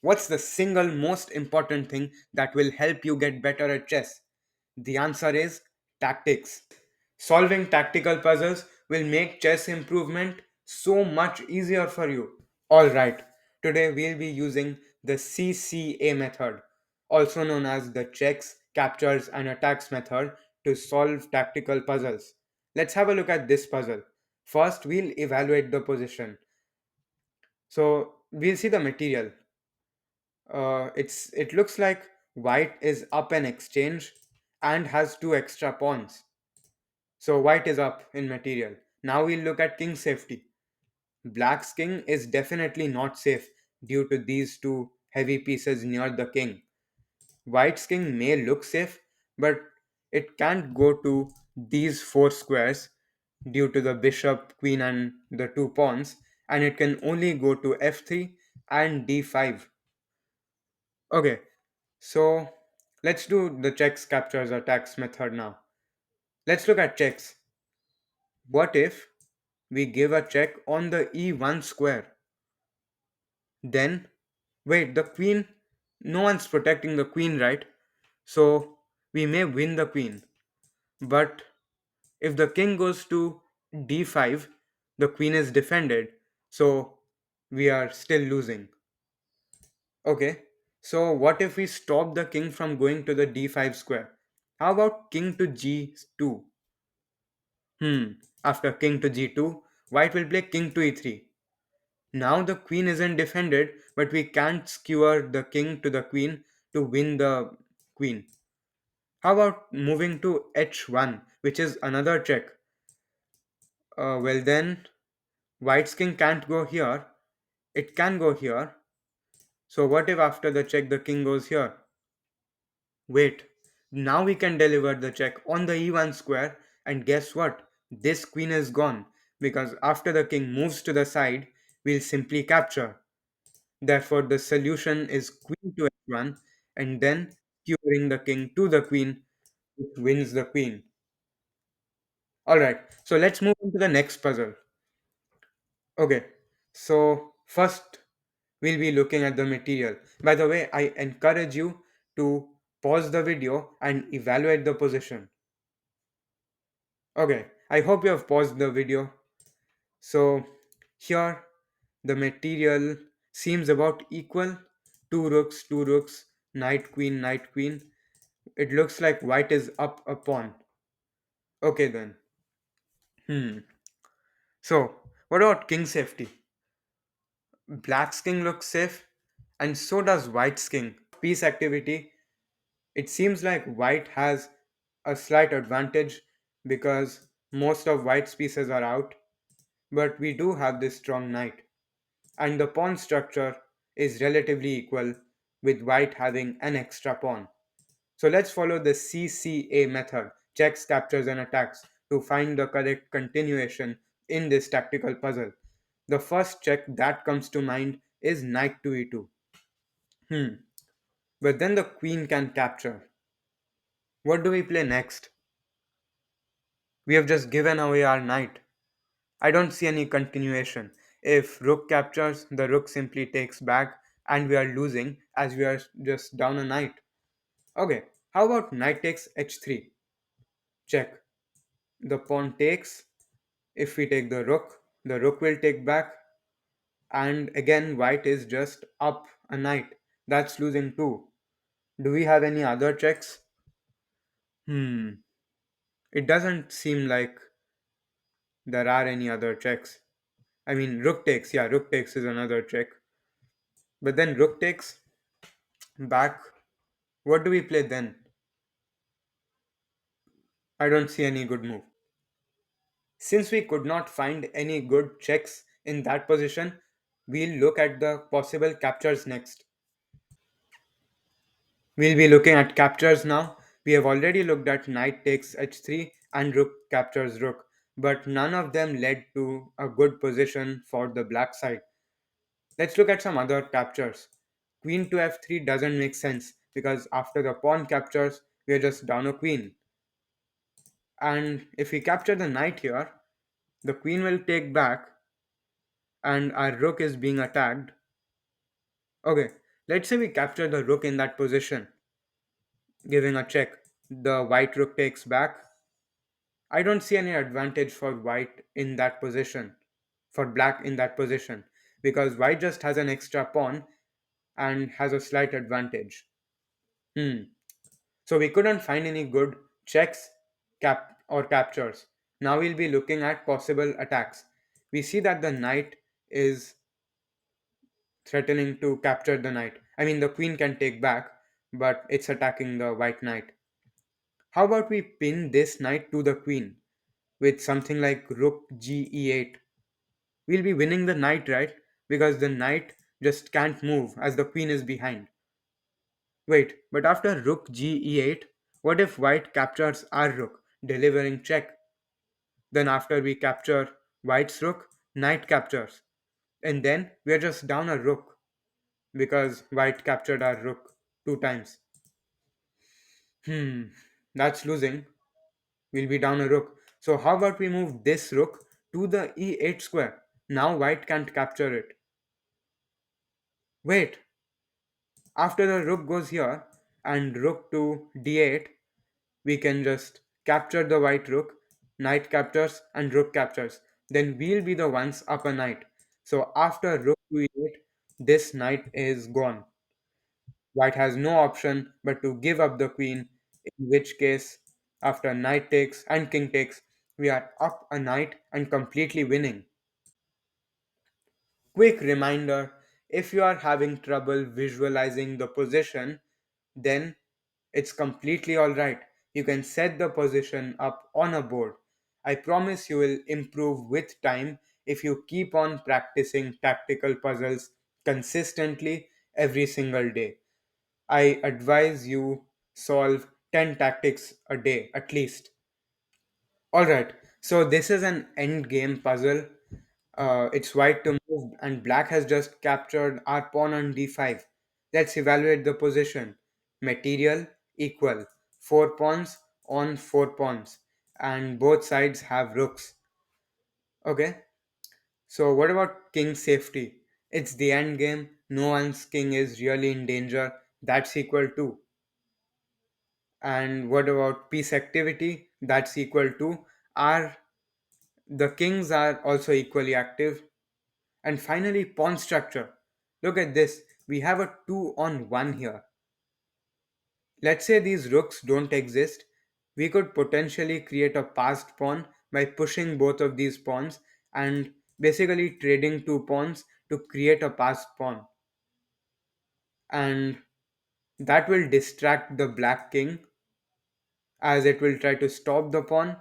What's the single most important thing that will help you get better at chess? The answer is tactics. Solving tactical puzzles will make chess improvement so much easier for you. Alright, today we'll be using the CCA method, also known as the checks, captures, and attacks method to solve tactical puzzles. Let's have a look at this puzzle. First, we'll evaluate the position. So, we'll see the material. It looks like white is up an exchange and has two extra pawns. So white is up in material. Now we'll look at king safety. Black's king is definitely not safe due to these two heavy pieces near the king. White's king may look safe, but it can't go to these four squares due to the bishop, queen, and the two pawns, and it can only go to f3 and d5. Okay, so let's do the checks, captures, attacks method now. Let's look at checks. What if we give a check on the e1 square? Then, wait, the queen, no one's protecting the queen, right? So, we may win the queen. But if the king goes to d5, the queen is defended. So, we are still losing. Okay, so what if we stop the king from going to the d5 square? How about king to g2? After king to g2, white will play king to e3. Now the queen isn't defended, but we can't skewer the king to the queen to win the queen. How about moving to h1, which is another check? Well, then white's king can't go here. It can go here. So, what if after the check the king goes here? Wait, now we can deliver the check on the e1 square, and guess what? This queen is gone because after the king moves to the side, we'll simply capture. Therefore, the solution is queen to f1 and then skewering the king to the queen, which wins the queen. Alright, so let's move on to the next puzzle. Okay, so first we'll be looking at the material. By the way, I encourage you to pause the video and evaluate the position. Okay, I hope you have paused the video. So here the material seems about equal. Two rooks, knight queen. It looks like white is up a pawn. Okay then. Hmm. So what about king safety? Black's king looks safe, and so does white's king. Piece activity. It seems like white has a slight advantage because most of white's pieces are out, but we do have this strong knight. And the pawn structure is relatively equal with white having an extra pawn. So let's follow the CCA method, checks, captures, and attacks, to find the correct continuation in this tactical puzzle. The first check that comes to mind is knight to e2. Hmm. But then the queen can capture. What do we play next? We have just given away our knight. I don't see any continuation. If rook captures, the rook simply takes back and we are losing as we are just down a knight. Okay, how about knight takes h3? Check. The pawn takes. If we take the rook will take back. And again, white is just up a knight. That's losing too. Do we have any other checks? Hmm. It doesn't seem like there are any other checks. I mean, rook takes. Yeah, rook takes is another check. But then rook takes back. What do we play then? I don't see any good move. Since we could not find any good checks in that position, we'll look at the possible captures next. We'll be looking at captures now. We have already looked at knight takes h3 and rook captures rook, but none of them led to a good position for the black side. Let's look at some other captures. Queen to f3 doesn't make sense because after the pawn captures, we are just down a queen. And if we capture the knight here, the queen will take back and our rook is being attacked. Okay, Let's say we capture the rook in that position, giving a check. The white rook takes back. I don't see any advantage for white in that position, for black in that position, because white just has an extra pawn and has a slight advantage. Hmm. So we couldn't find any good checks or captures. Now we'll be looking at possible attacks. We see that the knight is threatening to capture the knight. I mean, the queen can take back, but it's attacking the white knight. How about we pin this knight to the queen with something like rook g e8? We'll be winning the knight, right? Because the knight just can't move as the queen is behind. Wait, but after rook g e8, what if white captures our rook, delivering check? Then after we capture white's rook, knight captures. And then we're just down a rook because white captured our rook two times. Hmm, that's losing. We'll be down a rook. So how about we move this rook to the e8 square? Now white can't capture it. Wait, after the rook goes here and rook to d8, we can just capture the white rook, knight captures and rook captures. Then we'll be the ones up a knight. So after rook to e8, this knight is gone. White has no option but to give up the queen, in which case, after knight takes and king takes, we are up a knight and completely winning. Quick reminder, if you are having trouble visualizing the position, then it's completely alright. You can set the position up on a board. I promise you will improve with time if you keep on practicing tactical puzzles consistently every single day. I advise you solve 10 tactics a day at least. Alright, so this is an end game puzzle. It's white to move, and black has just captured our pawn on d5. Let's evaluate the position. Material equal. 4 pawns on 4 pawns, and both sides have rooks. Okay, so what about king safety? It's the end game. No one's king is really in danger. That's equal to. And what about piece activity? That's equal to. Our the kings are also equally active. And finally, pawn structure. Look at this. We have a 2 on 1 here. Let's say these rooks don't exist. We could potentially create a passed pawn by pushing both of these pawns and basically trading two pawns to create a passed pawn. And that will distract the black king as it will try to stop the pawn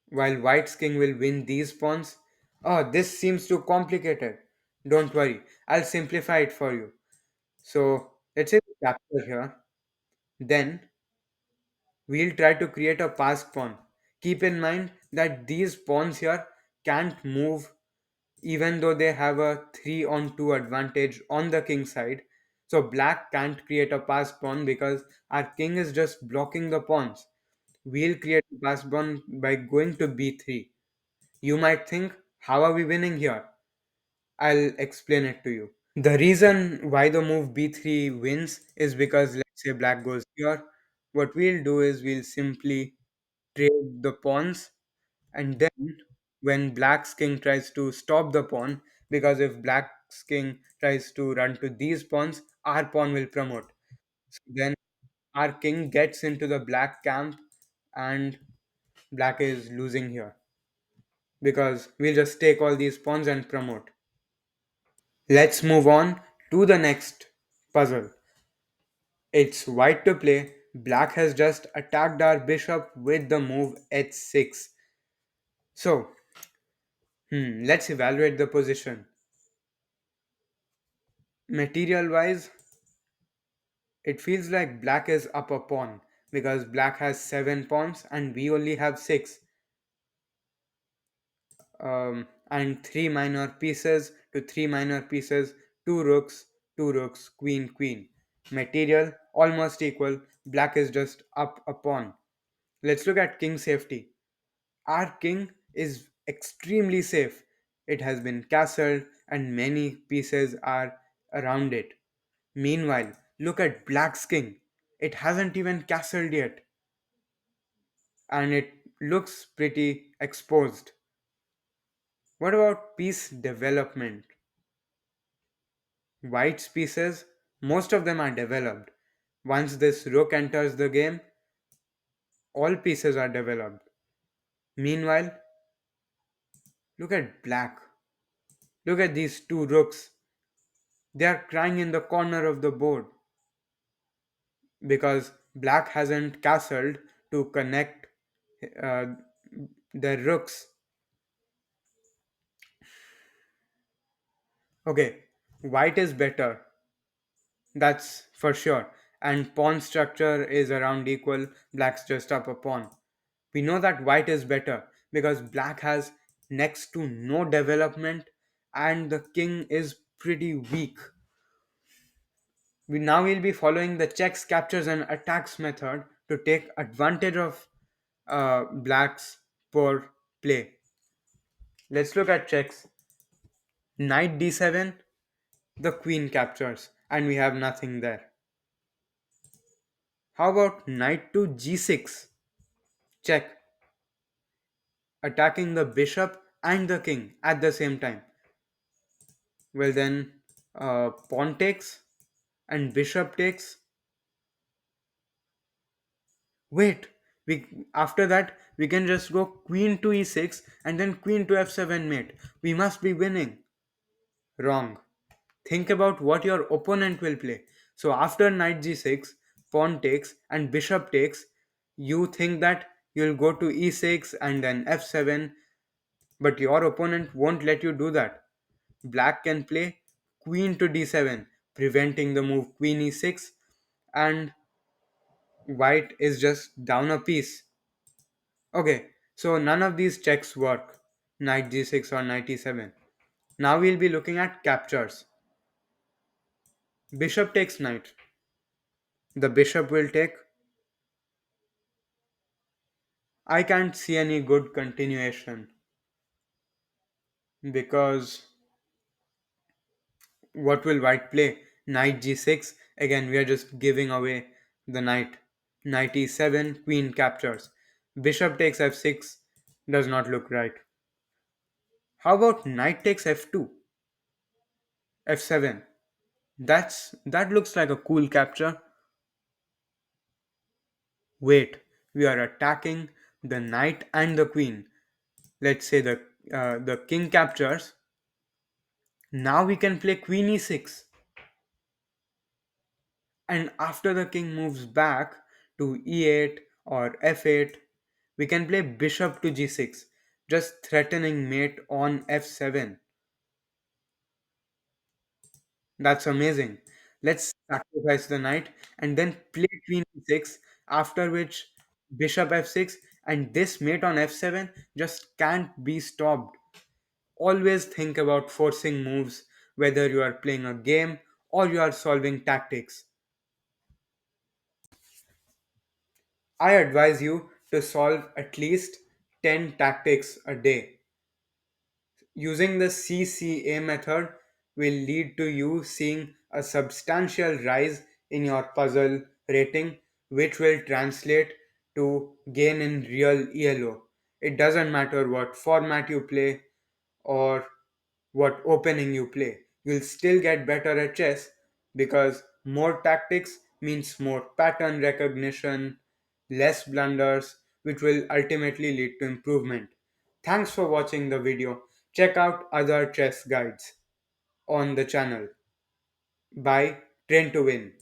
while white's king will win these pawns. Oh, this seems too complicated. Don't worry, I'll simplify it for you. So let's say we capture here. Then we'll try to create a passed pawn. Keep in mind that these pawns here can't move even though they have a 3 on 2 advantage on the king side. So black can't create a passed pawn because our king is just blocking the pawns. We'll create a passed pawn by going to b3. You might think, how are we winning here? I'll explain it to you. The reason why the move b3 wins is because let's say black goes here. What we'll do is we'll simply trade the pawns, and then when black's king tries to stop the pawn, because if black's king tries to run to these pawns, our pawn will promote. So then our king gets into the black camp and black is losing here because we'll just take all these pawns and promote. Let's move on to the next puzzle. It's white to play. Black has just attacked our bishop with the move h6. So, let's evaluate the position. Material wise, it feels like black is up a pawn because black has 7 pawns and we only have 6. And 3 minor pieces to 3 minor pieces, 2 rooks, queen, queen. Material almost equal, black is just up a pawn. Let's look at king safety. Our king is extremely safe. It has been castled and many pieces are around it. Meanwhile, look at Black's king. It hasn't even castled yet, and it looks pretty exposed. What about piece development? White's pieces, most of them are developed. Once this rook enters the game, all pieces are developed. Meanwhile, look at black. Look at these two rooks. They are crying in the corner of the board because black hasn't castled to connect uh, their rooks. Okay, white is better, that's for sure. And pawn structure is around equal, black's just up a pawn. We know that white is better because black has next to no development and the king is pretty weak. We now will be following the checks, captures, and attacks method to take advantage of black's poor play. Let's look at checks. Knight d7, the queen captures, and we have nothing there. How about knight to g6? Check, attacking the bishop and the king at the same time. Well, then, pawn takes and bishop takes. Wait, we after that we can just go queen to e6 and then queen to f7 mate. We must be winning. Wrong. Think about what your opponent will play. So after knight g6, pawn takes and bishop takes, you think that you'll go to e6 and then f7, but your opponent won't let you do that. Black can play queen to d7, preventing the move queen e6, and white is just down a piece. Okay, so none of these checks work. Knight g6 or knight e7. Now we'll be looking at captures. Bishop takes knight. The bishop will take. I can't see any good continuation because what will white play? Knight g6. Again, we are just giving away the knight. Knight e7, queen captures. Bishop takes f6. Does not look right. How about knight takes f2? f7. That looks like a cool capture. Wait, we are attacking the knight and the queen. Let's say the king captures. Now we can play queen e6. And after the king moves back to e8 or f8, we can play bishop to g6, just threatening mate on f7. That's amazing. Let's sacrifice the knight and then play queen e6, after which bishop f6, and this mate on f7 just can't be stopped. Always think about forcing moves, whether you are playing a game or you are solving tactics. I advise you to solve at least 10 tactics a day. Using the CCA method will lead to you seeing a substantial rise in your puzzle rating, which will translate to gain in real ELO. It doesn't matter what format you play or what opening you play. You'll still get better at chess because more tactics means more pattern recognition, less blunders, which will ultimately lead to improvement. Thanks for watching the video. Check out other chess guides on the channel. Bye. Train to win.